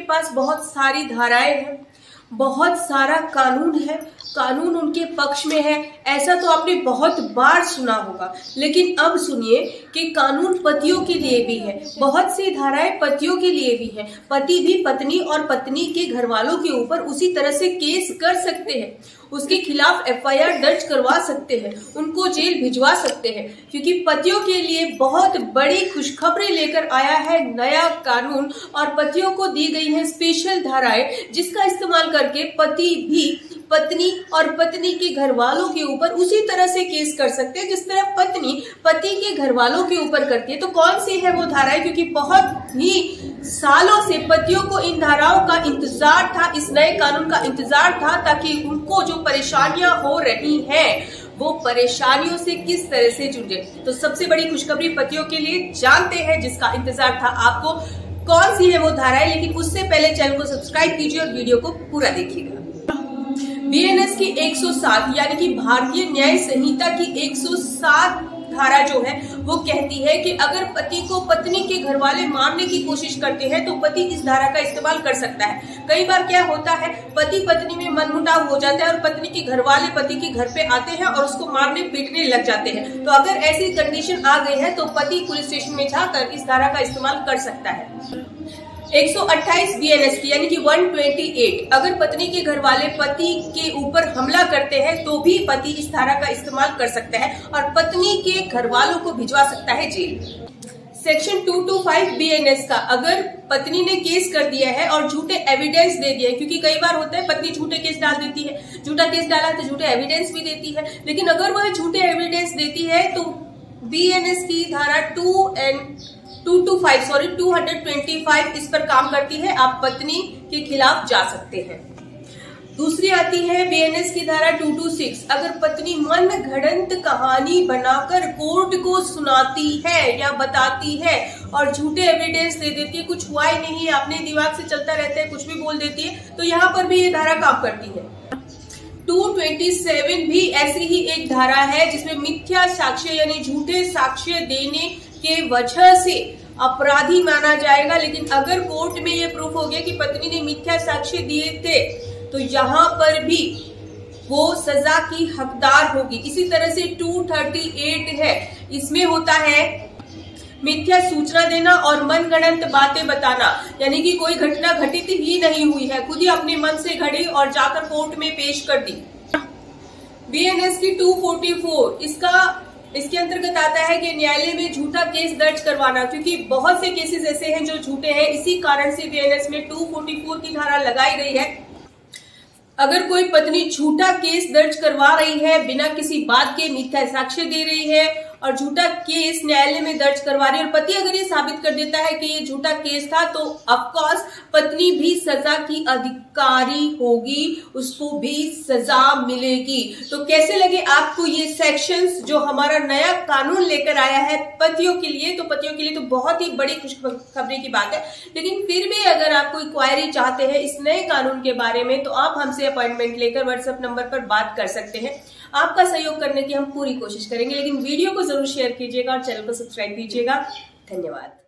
पास बहुत सारी धाराएं हैं, बहुत सारा कानून है, कानून उनके पक्ष में है, ऐसा तो आपने बहुत बार सुना होगा। लेकिन अब सुनिए कि कानून पतियों के लिए भी है, बहुत सी धाराएं पतियों के लिए भी है। पति भी पत्नी और पत्नी के घर वालों के ऊपर उसी तरह से केस कर सकते हैं, उसके खिलाफ FIR दर्ज करवा सकते हैं, उनको जेल भिजवा सकते हैं, क्योंकि पतियों के लिए बहुत बड़ी खुशखबरी लेकर आया है नया कानून। और पतियों को दी गई है स्पेशल धाराएं, जिसका इस्तेमाल करके पति भी पत्नी और पत्नी के घर वालों के ऊपर उसी तरह से केस कर सकते हैं जिस तरह पत्नी पति के घर वालों के ऊपर करती है। तो कौन सी है वो धाराएं, क्योंकि बहुत ही सालों से पतियों को इन धाराओं का इंतजार था, इस नए कानून का इंतजार था, ताकि उनको जो परेशानियां हो रही हैं वो परेशानियों से किस तरह से जुड़े। तो सबसे बड़ी खुशखबरी पतियों के लिए, जानते हैं जिसका इंतजार था आपको, कौन सी है वो धाराएं। लेकिन उससे पहले चैनल को सब्सक्राइब कीजिए और वीडियो को पूरा देखिएगा। BNS की 107 यानी कि भारतीय न्याय संहिता की 107 धारा जो है वो कहती है कि अगर पति को पत्नी के घर वाले मारने की कोशिश करते हैं तो पति इस धारा का इस्तेमाल कर सकता है। कई बार क्या होता है, पति पत्नी में मनमुटाव हो जाता है और पत्नी के घर वाले पति के घर पे आते हैं और उसको मारने पीटने लग जाते हैं। तो अगर ऐसी कंडीशन आ गई है तो पति पुलिस स्टेशन में जाकर इस धारा का इस्तेमाल कर सकता है। 128 BNS की यानी कि 128, अगर पत्नी के घर वाले पति के ऊपर हमला करते हैं तो भी पति इस धारा का इस्तेमाल कर सकता है और पत्नी के घर वालों को भिजवा सकता है जेल। सेक्शन 225 BNS का, अगर पत्नी ने केस कर दिया है और झूठे एविडेंस दे दिए, क्योंकि कई बार होता है पत्नी झूठे केस डाल देती है, झूठा केस डाला तो झूठे एविडेंस भी देती है, लेकिन अगर वह झूठे एविडेंस देती है तो BNS की धारा 225 इस पर काम करती है, आप पत्नी के खिलाफ जा सकते हैं। दूसरी आती है BNS की धारा 226, अगर पत्नी मन घड़ंत कहानी बनाकर कोर्ट को सुनाती है या बताती है और झूठे एविडेंस दे देती है, कुछ हुआ ही नहीं है, अपने दिमाग से चलता रहता है, कुछ भी बोल देती है, तो यहाँ पर भी ये धारा काम करती है। 227 भी ऐसी ही एक धारा है जिसमें मिथ्या साक्ष्य यानी झूठे साक्ष्य देने के वजह से अपराधी माना जाएगा। लेकिन अगर कोर्ट में ये प्रूफ हो गया कि पत्नी ने मिथ्या साक्ष्य दिए थे तो यहाँ पर भी वो सजा की हकदार होगी। इसी तरह से 238 है, इसमें होता है मिथ्या सूचना देना और मनगढ़ंत बातें बताना, यानी कि कोई घटना घटित ही नहीं हुई है, खुद ही अपने मन से घड़ी और जाकर कोर्ट में पेश कर दी। BNS की 244, इसके अंतर्गत आता है कि न्यायालय में झूठा केस दर्ज करवाना, क्योंकि बहुत से केसेस ऐसे हैं जो झूठे हैं, इसी कारण से BNS में 244 की धारा लगाई गई है। अगर कोई पत्नी झूठा केस दर्ज करवा रही है, बिना किसी बात के मिथ्या साक्ष्य दे रही है और झूठा केस न्यायालय में दर्ज करवा रही है और पति अगर ये साबित कर देता है कि ये झूठा केस था, तो ऑफकोर्स पत्नी भी सजा की अधिकारी होगी, उसको भी सजा मिलेगी। तो कैसे लगे आपको ये सेक्शंस जो हमारा नया कानून लेकर आया है पतियों के लिए? तो पतियों के लिए तो बहुत ही बड़ी खुशखबरी की बात है। लेकिन फिर भी अगर आप कोई क्वायरी चाहते हैं इस नए कानून के बारे में तो आप हमसे अपॉइंटमेंट लेकर व्हाट्सएप नंबर पर बात कर सकते हैं। आपका सहयोग करने की हम पूरी कोशिश करेंगे, लेकिन वीडियो को जरूर शेयर कीजिएगा और चैनल को सब्सक्राइब कीजिएगा। धन्यवाद।